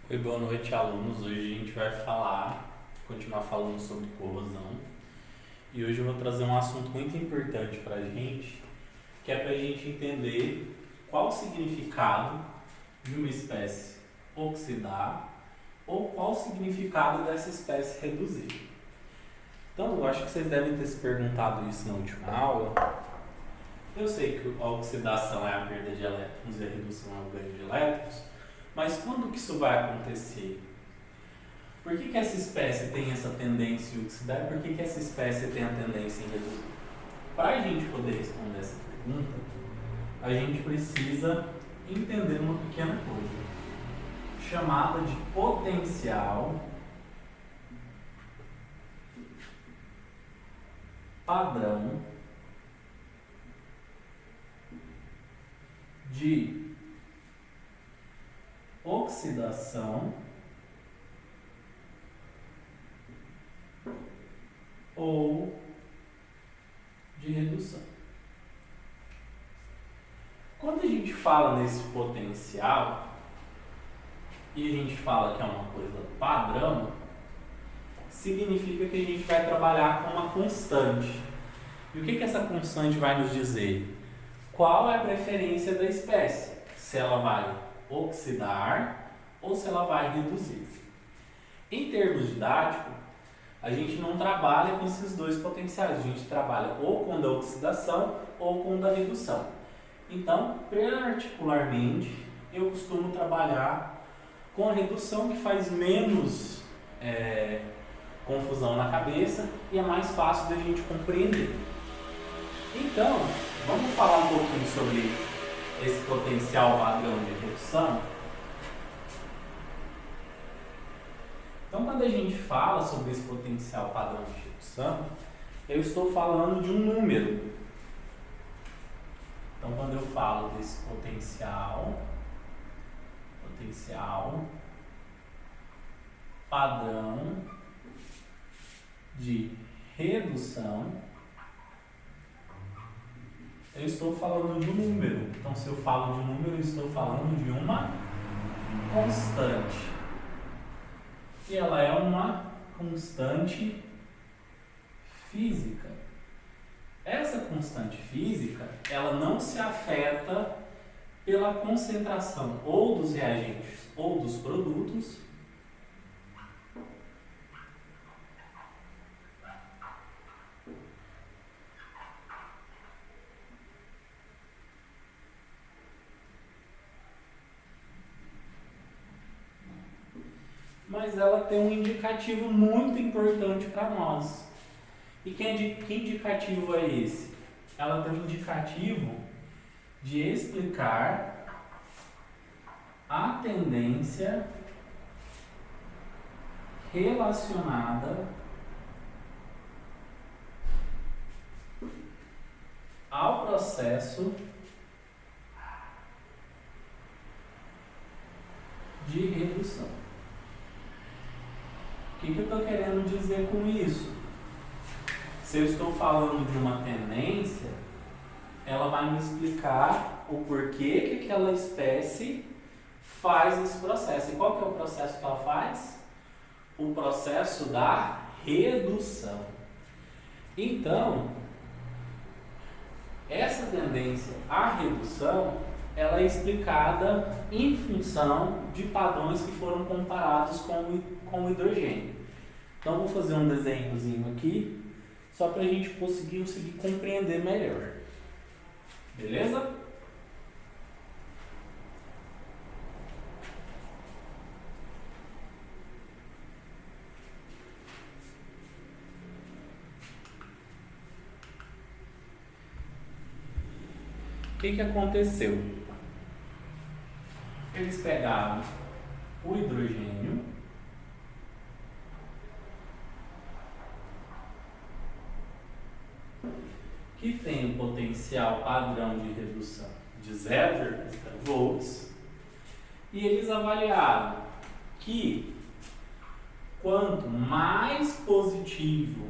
Oi, boa noite, alunos. Hoje a gente vai continuar falando sobre corrosão. E hoje eu vou trazer um assunto muito importante para a gente, que é para a gente entender qual o significado de uma espécie oxidar ou qual o significado dessa espécie reduzir. Então, eu acho que vocês devem ter se perguntado isso na última aula. Eu sei que a oxidação é a perda de elétrons e a redução é o ganho de elétrons, mas quando que isso vai acontecer? Por que essa espécie tem essa tendência em oxidar e por que essa espécie tem a tendência em reduzir? Para a gente poder responder essa pergunta, a gente precisa entender uma pequena coisa, chamada de potencial padrão de oxidação ou de redução. Quando a gente fala nesse potencial e a gente fala que é uma coisa padrão, significa que a gente vai trabalhar com uma constante. E o que essa constante vai nos dizer? Qual é a preferência da espécie? Se ela vai oxidar ou se ela vai reduzir. Em termos didáticos, a gente não trabalha com esses dois potenciais, a gente trabalha ou com o da oxidação ou com o da redução. Então, particularmente, eu costumo trabalhar com a redução, que faz menos confusão na cabeça e é mais fácil da gente compreender. Então, vamos falar um pouquinho sobre esse potencial padrão de redução. Então, quando a gente fala sobre esse potencial padrão de redução, eu estou falando de um número. Então, quando eu falo desse potencial padrão de redução, eu estou falando de um número. Então, se eu falo de um número, eu estou falando de uma constante. E ela é uma constante física. Essa constante física, ela não se afeta pela concentração ou dos reagentes ou dos produtos, mas ela tem um indicativo muito importante para nós. E que indicativo é esse? Ela tem um indicativo de explicar a tendência relacionada ao processo de redução. O que eu estou querendo dizer com isso? Se eu estou falando de uma tendência, ela vai me explicar o porquê que aquela espécie faz esse processo. E qual que é o processo que ela faz? O processo da redução. Então, essa tendência à redução, ela é explicada em função de padrões que foram comparados com o hidrogênio. Então, vou fazer um desenhozinho aqui, só para a gente conseguir compreender melhor. Beleza? O que aconteceu? Eles pegaram o hidrogênio que tem um potencial padrão de redução de 0,0 volts e eles avaliaram que quanto mais positivo,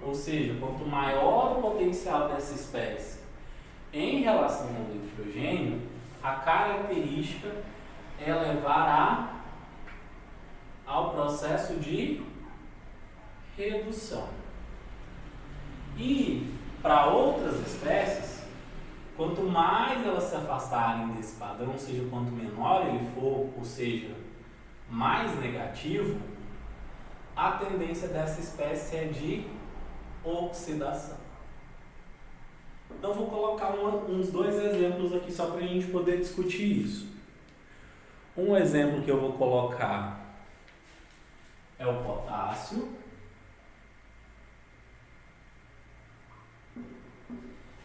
ou seja, quanto maior o potencial dessa espécie em relação ao hidrogênio, a característica é levar à processo de redução. E para outras espécies, quanto mais elas se afastarem desse padrão, ou seja, quanto menor ele for, ou seja, mais negativo, a tendência dessa espécie é de oxidação. Então, vou colocar uns dois exemplos aqui só para a gente poder discutir isso. Um exemplo que eu vou colocar é o potássio,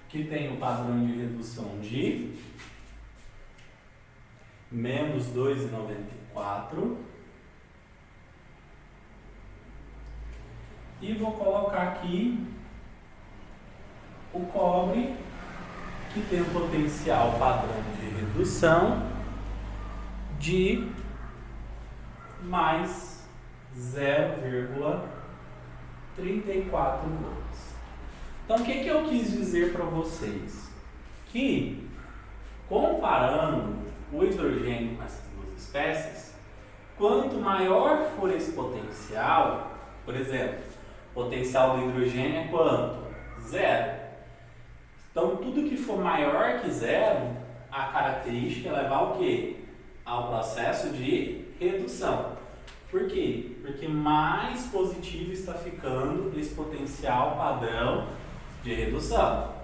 que tem o padrão de redução de menos 2,94. E vou colocar aqui o cobre, que tem um potencial padrão de redução de mais 0,34 volts. Então, o que eu quis dizer para vocês? Que, comparando o hidrogênio com essas duas espécies, quanto maior for esse potencial, por exemplo, o potencial do hidrogênio é quanto? 0. Então, tudo que for maior que 0, a característica é levar o quê? Ao processo de redução. Por quê? Porque mais positivo está ficando esse potencial padrão de redução.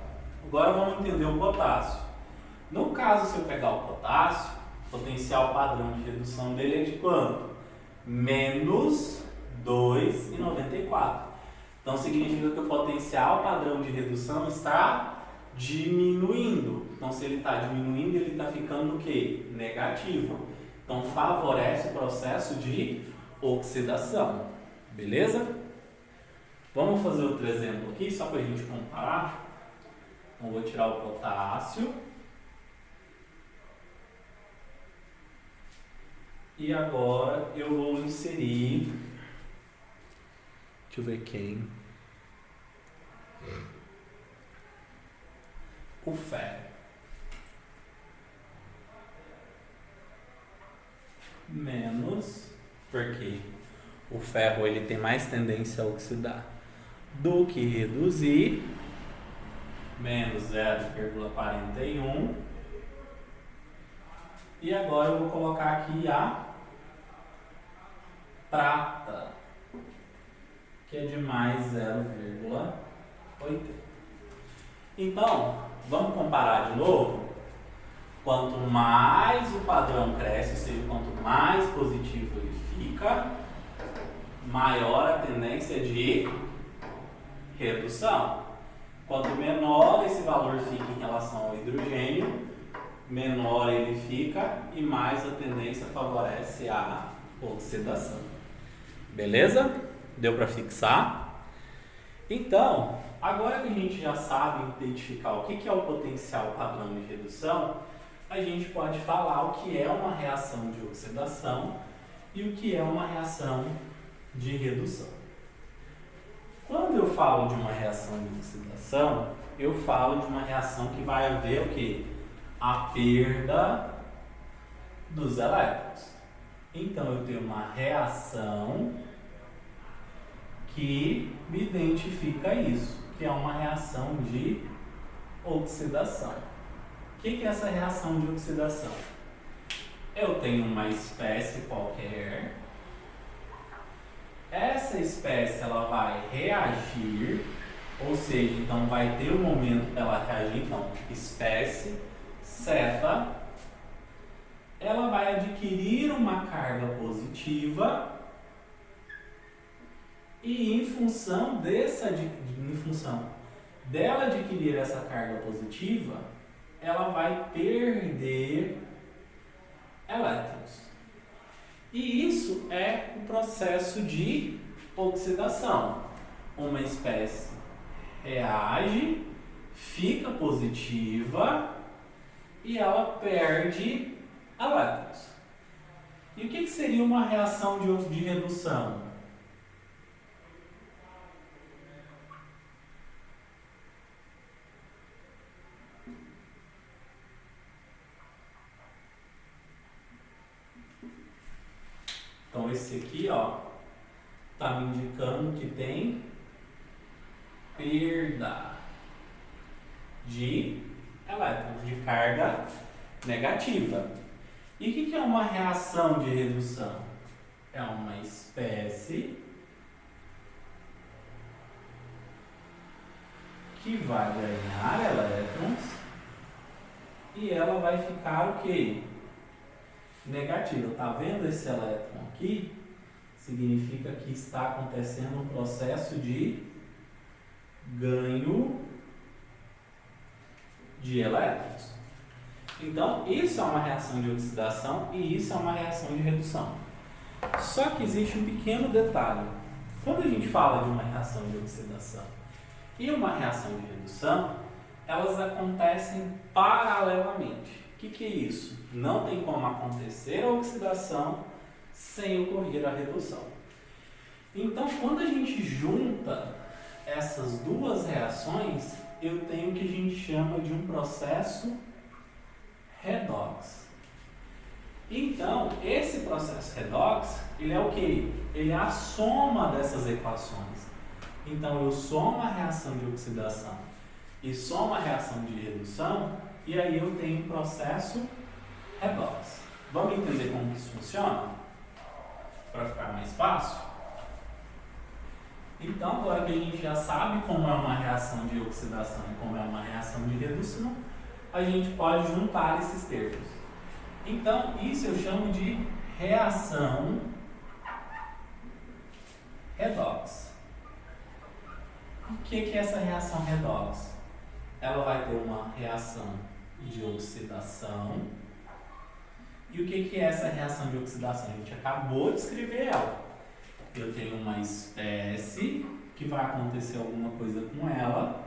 Agora vamos entender o potássio. No caso, se eu pegar o potássio, o potencial padrão de redução dele é de quanto? Menos 2,94. Então significa que o potencial padrão de redução está diminuindo. Então, se ele está diminuindo, ele está ficando o quê? Negativo. Então, favorece o processo de oxidação. Beleza? Vamos fazer outro exemplo aqui, só para a gente comparar. Então, vou tirar o potássio. E agora eu vou inserir... Deixa eu ver quem... O ferro. Menos, porque o ferro ele tem mais tendência a oxidar do que reduzir, menos 0,41. E agora eu vou colocar aqui a prata, que é de mais 0,80. Então, vamos comparar de novo? Quanto mais o padrão cresce, ou seja, quanto mais positivo ele fica, maior a tendência de redução. Quanto menor esse valor fica em relação ao hidrogênio, menor ele fica e mais a tendência favorece a oxidação. Beleza? Deu para fixar? Então, agora que a gente já sabe identificar o que é o potencial padrão de redução, a gente pode falar o que é uma reação de oxidação e o que é uma reação de redução. Quando eu falo de uma reação de oxidação, eu falo de uma reação que vai haver o quê? A perda dos elétrons. Então, eu tenho uma reação que me identifica isso, que é uma reação de oxidação. O que é essa reação de oxidação? Eu tenho uma espécie qualquer, essa espécie ela vai reagir, ou seja, então vai ter um momento dela reagir, então espécie zeta, ela vai adquirir uma carga positiva e em função dela adquirir essa carga positiva, ela vai perder elétrons. E isso é o processo de oxidação. Uma espécie reage, fica positiva e ela perde elétrons. E o que seria uma reação de redução? Então esse aqui, ó, está me indicando que tem perda de elétrons, de carga negativa. E o que é uma reação de redução? É uma espécie que vai ganhar elétrons e ela vai ficar o quê? Negativa. Tá vendo esse elétron aqui? Significa que está acontecendo um processo de ganho de elétrons. Então, isso é uma reação de oxidação e isso é uma reação de redução. Só que existe um pequeno detalhe. Quando a gente fala de uma reação de oxidação e uma reação de redução, elas acontecem paralelamente. O que é isso? Não tem como acontecer a oxidação sem ocorrer a redução. Então, quando a gente junta essas duas reações, eu tenho o que a gente chama de um processo redox. Então, esse processo redox, ele é o quê? Ele é a soma dessas equações. Então, eu somo a reação de oxidação e somo a reação de redução, e aí eu tenho um processo redox. Vamos entender como que isso funciona? Para ficar mais fácil? Então, agora que a gente já sabe como é uma reação de oxidação e como é uma reação de redução, a gente pode juntar esses termos. Então, isso eu chamo de reação redox. O que é essa reação redox? Ela vai ter uma reação de oxidação. E o que é essa reação de oxidação? A gente acabou de escrever ela. Eu tenho uma espécie que vai acontecer alguma coisa com ela.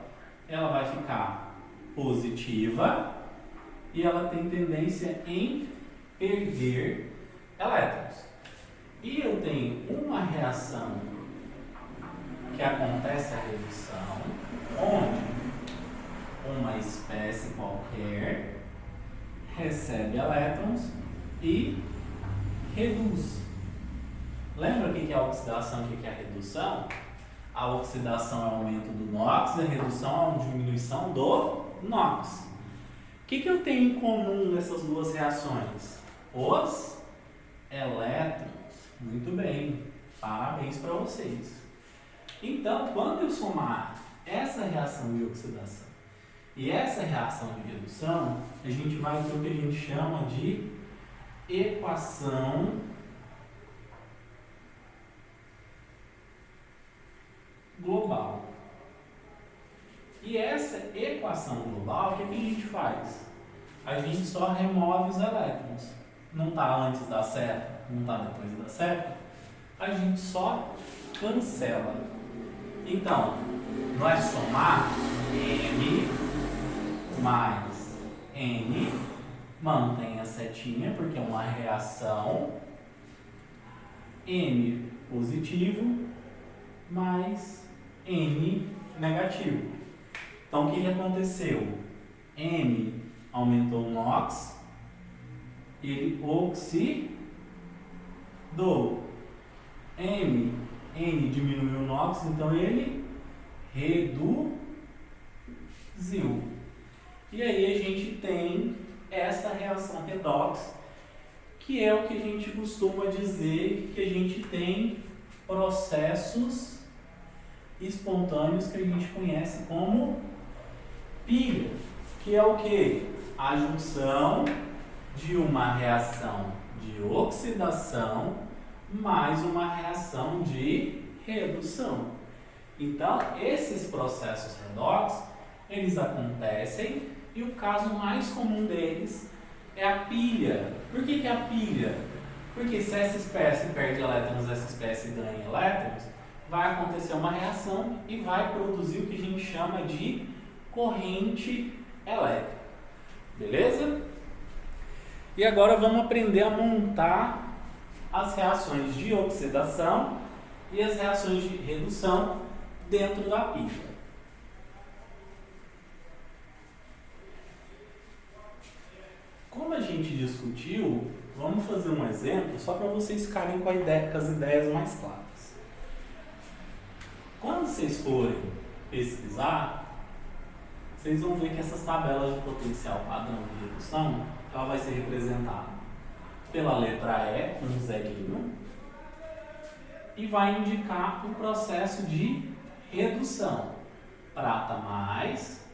Ela vai ficar positiva e ela tem tendência em perder elétrons. E eu tenho uma reação que acontece a redução, onde uma espécie qualquer recebe elétrons e reduz. Lembra o que é a oxidação e o que é a redução? A oxidação é o aumento do NOx e a redução é a diminuição do NOx. O que eu tenho em comum nessas duas reações? Os elétrons. Muito bem, parabéns para vocês. Então, quando eu somar essa reação de oxidação e essa reação de redução, a gente vai ter o que a gente chama de equação global. E essa equação global, o que a gente faz? A gente só remove os elétrons. Não está antes da seta, não está depois da seta. A gente só cancela. Então, não é somar M mais N, mantém a setinha porque é uma reação, M positivo mais N negativo. Então, o que aconteceu? M aumentou o NOx, ele oxidou. N diminuiu o NOx, então ele reduziu. E aí a gente tem essa reação redox, que é o que a gente costuma dizer que a gente tem processos espontâneos que a gente conhece como pilha, que é o que? A junção de uma reação de oxidação mais uma reação de redução. Então, esses processos redox, eles acontecem e o caso mais comum deles é a pilha. Por que a pilha? Porque se essa espécie perde elétrons, essa espécie ganha elétrons, vai acontecer uma reação e vai produzir o que a gente chama de corrente elétrica. Beleza? E agora vamos aprender a montar as reações de oxidação e as reações de redução dentro da pilha. Como a gente discutiu, vamos fazer um exemplo só para vocês ficarem com as ideias mais claras. Quando vocês forem pesquisar, vocês vão ver que essas tabelas de potencial padrão de redução, ela vai ser representada pela letra E, com um zerinho, e vai indicar o processo de redução. Prata mais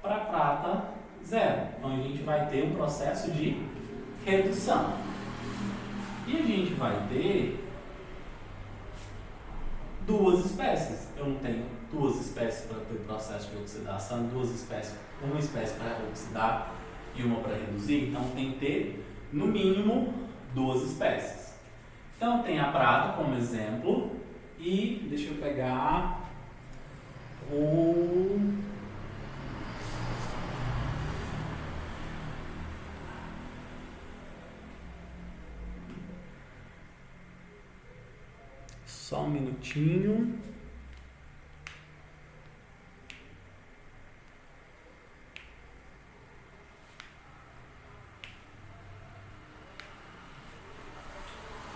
para prata zero. Então a gente vai ter um processo de redução. E a gente vai ter duas espécies. Eu não tenho duas espécies para ter processo de oxidação, uma espécie para oxidar e uma para reduzir, então tem que ter no mínimo duas espécies. Então tem a prata como exemplo e deixa eu pegar o só um minutinho.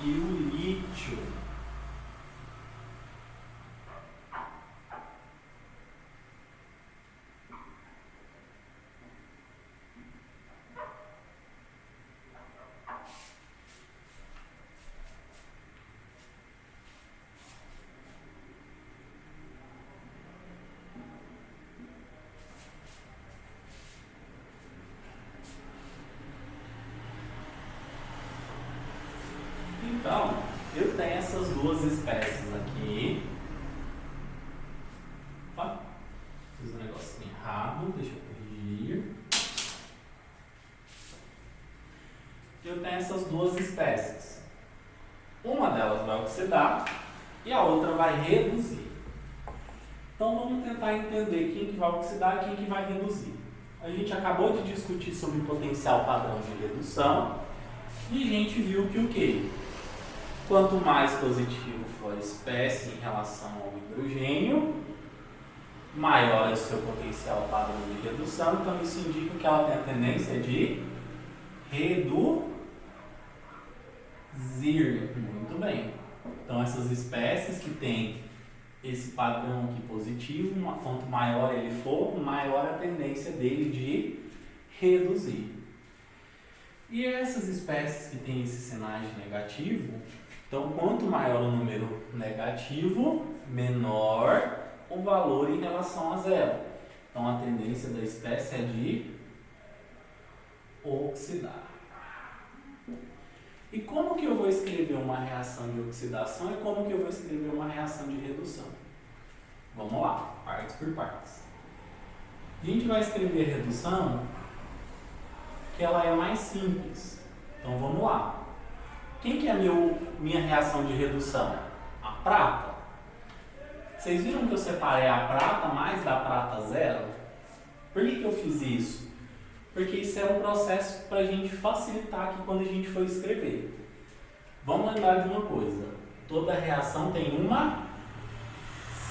E o lítio. Então, eu tenho essas duas espécies aqui. Opa, fiz um negocinho errado, deixa eu corrigir. Eu tenho essas duas espécies. Uma delas vai oxidar e a outra vai reduzir. Então vamos tentar entender quem que vai oxidar e quem que vai reduzir. A gente acabou de discutir sobre o potencial padrão de redução e a gente viu que o quê? Quanto mais positivo for a espécie em relação ao hidrogênio, maior é o seu potencial padrão de redução. Então isso indica que ela tem a tendência de reduzir. Muito bem. Então essas espécies que têm esse padrão aqui positivo, quanto maior ele for, maior a tendência dele de reduzir. E essas espécies que têm esse sinais negativo, então quanto maior o número negativo, menor o valor em relação a zero. Então a tendência da espécie é de oxidar. E como que eu vou escrever uma reação de oxidação e como que eu vou escrever uma reação de redução? Vamos lá, partes por partes. A gente vai escrever a redução, que ela é mais simples. Então vamos lá. Quem que é minha reação de redução? A prata. Vocês viram que eu separei a prata mais da prata zero? Por que eu fiz isso? Porque isso é um processo para a gente facilitar aqui quando a gente for escrever. Vamos lembrar de uma coisa. Toda reação tem uma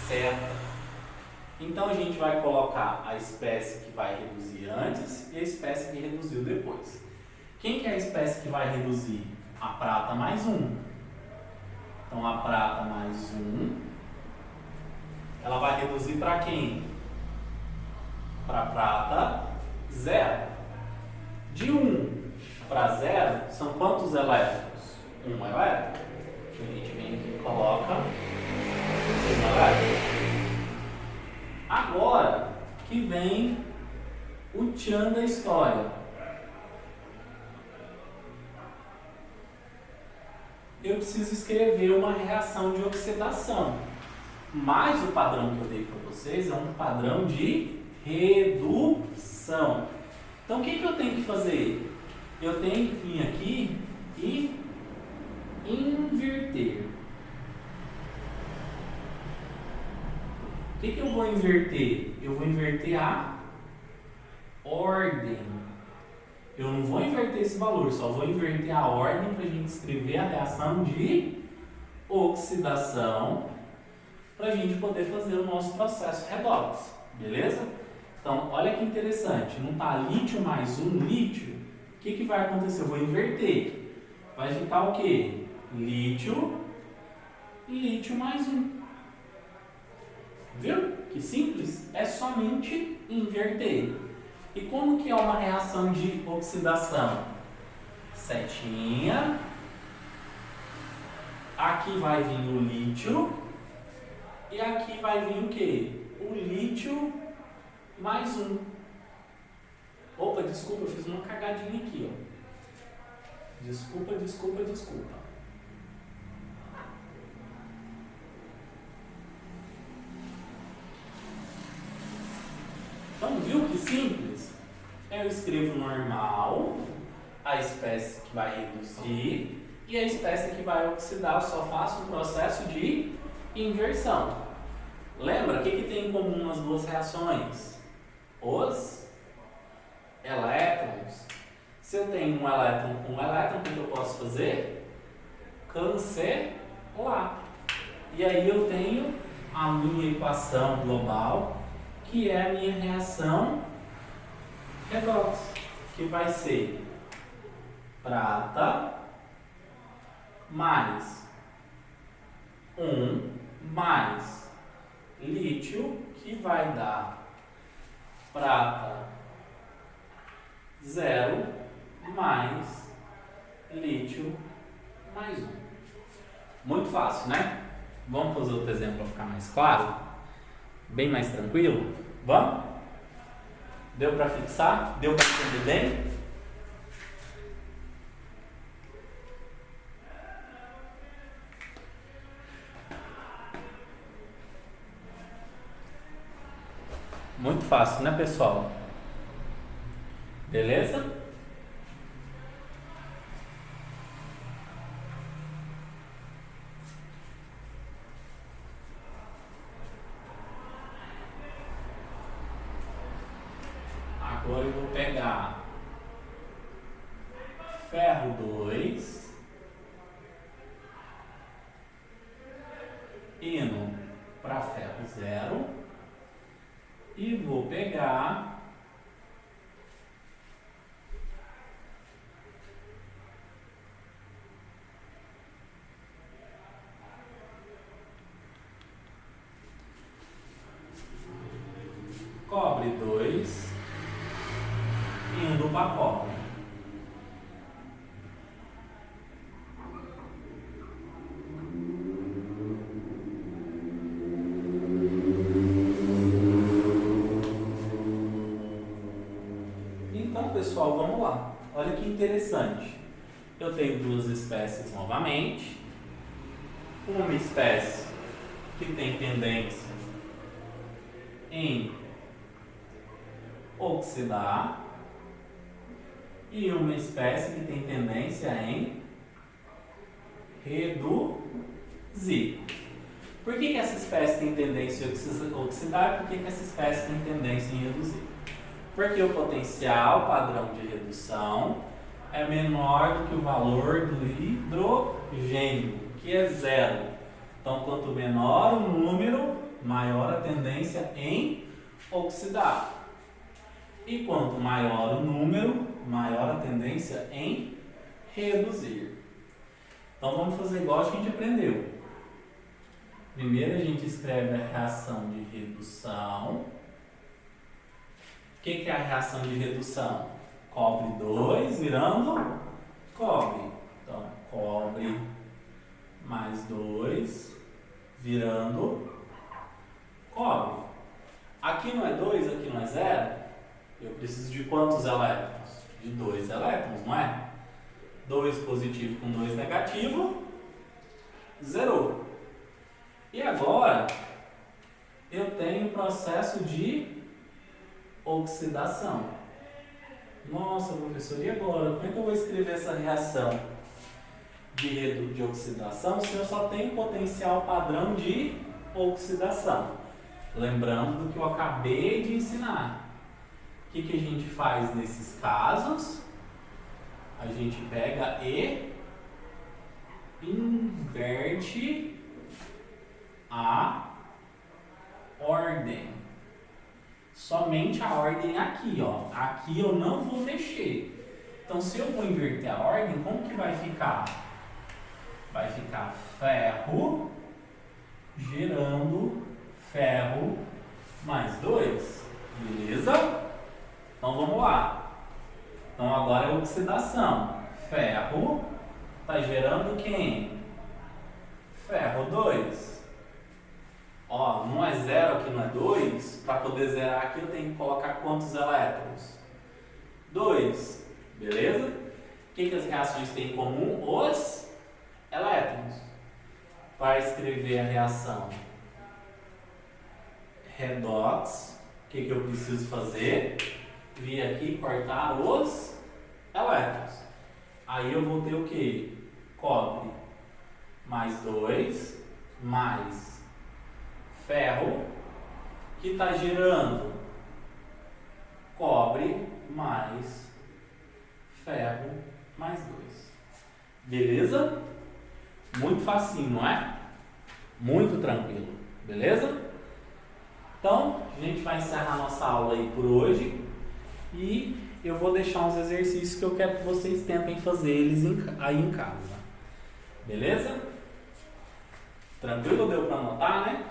seta. Então a gente vai colocar a espécie que vai reduzir antes e a espécie que reduziu depois. Quem que é a espécie que vai reduzir? A prata mais 1. Então a prata mais 1, ela vai reduzir para quem? Para prata 0. De 1 para 0, são quantos elétrons? 1 elétron. A gente vem aqui e coloca 1 elétron. Agora que vem o tchan da história. Eu preciso escrever uma reação de oxidação. Mas o padrão que eu dei para vocês é um padrão de redução. Então o que eu tenho que fazer? Eu tenho que vir aqui e inverter. O que eu vou inverter? Eu vou inverter a ordem. Eu não vou inverter esse valor, só vou inverter a ordem para a gente escrever a reação de oxidação para a gente poder fazer o nosso processo redox, beleza? Então, olha que interessante, não está lítio mais 1 lítio, o que vai acontecer? Eu vou inverter, vai ficar o quê? Lítio e lítio mais 1. Viu? Que simples? É somente inverter. E como que é uma reação de oxidação? Setinha. Aqui vai vir o lítio. E aqui vai vir o quê? O lítio mais um. Opa, desculpa, eu fiz uma cagadinha aqui, ó. Desculpa. Então, viu que simples? Eu escrevo normal, a espécie que vai reduzir e a espécie que vai oxidar. Eu só faço um processo de inversão. Lembra? O que tem em comum nas duas reações? Os elétrons. Se eu tenho um elétron com um elétron, o que eu posso fazer? Cancelar. E aí eu tenho a minha equação global, que é a minha reação redox, que vai ser prata mais 1 mais lítio, que vai dar prata 0 mais lítio mais 1. Muito fácil, né? Vamos fazer outro exemplo para ficar mais claro? Bem mais tranquilo? Vamos? Deu para fixar? Deu para entender bem? Muito fácil, né, pessoal? Beleza? Agora eu vou pegar ferro 2, indo para ferro 0, e vou pegar cobre 2, indo para cobre. Então, pessoal, vamos lá. Olha que interessante. Eu tenho duas espécies novamente. Uma espécie que tem tendência em oxidar e uma espécie que tem tendência em reduzir. Por que essa espécie tem tendência em oxidar e por que essa espécie tem tendência em reduzir? Porque o potencial padrão de redução é menor do que o valor do hidrogênio, que é 0. Então, quanto menor o número, maior a tendência em oxidar. E quanto maior o número, maior a tendência em reduzir. Então, vamos fazer igual a gente aprendeu. Primeiro, a gente escreve a reação de redução. O que é a reação de redução? Cobre 2 virando cobre. Então, cobre mais 2 virando cobre. Aqui não é 2, aqui não é 0. Eu preciso de quantos elétrons? De 2 elétrons, não é? 2 positivo com 2 negativo, zerou. E agora, eu tenho o processo de oxidação. Nossa, professor, e agora? Como é que eu vou escrever essa reação de oxidação se eu só tenho potencial padrão de oxidação? Lembrando do que eu acabei de ensinar. O que a gente faz nesses casos? A gente pega e inverte a ordem. Somente a ordem aqui, ó. Aqui eu não vou mexer. Então, se eu vou inverter a ordem, como que vai ficar? Vai ficar ferro gerando ferro mais 2. Beleza? Então vamos lá. Então agora é oxidação. Ferro está gerando quem? Ferro 2. Ó, não é 0 aqui, não é 2. Para poder zerar aqui eu tenho que colocar quantos elétrons? 2. Beleza? O que as reações têm em comum? Os elétrons. Para escrever a reação redox, o que eu preciso fazer? Vir aqui e cortar os elétrons. Aí eu vou ter o que? Cobre mais 2 mais ferro, que está gerando cobre mais ferro mais 2. Beleza? Muito facinho, não é? Muito tranquilo. Beleza? Então, a gente vai encerrar nossa aula aí por hoje e eu vou deixar uns exercícios que eu quero que vocês tentem fazer eles aí em casa. Beleza? Tranquilo? Deu para anotar, né?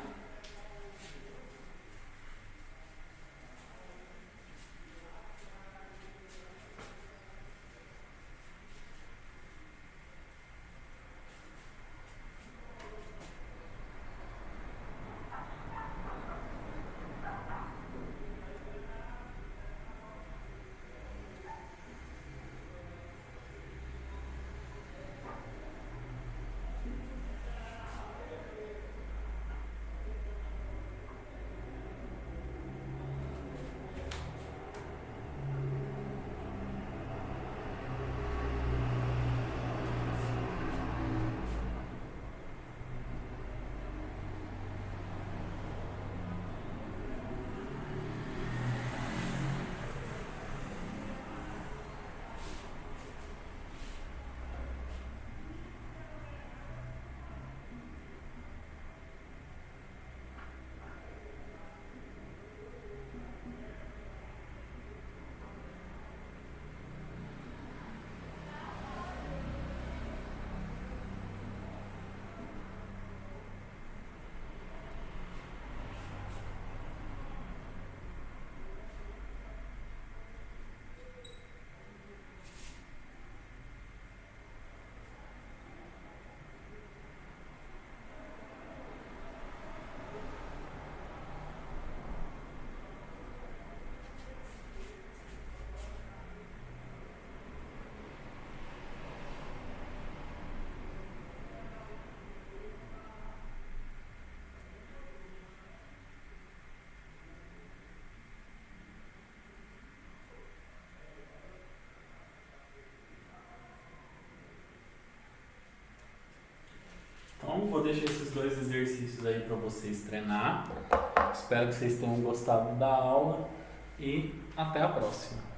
Então, vou deixar esses dois exercícios aí para vocês treinar. Espero que vocês tenham gostado da aula e até a próxima.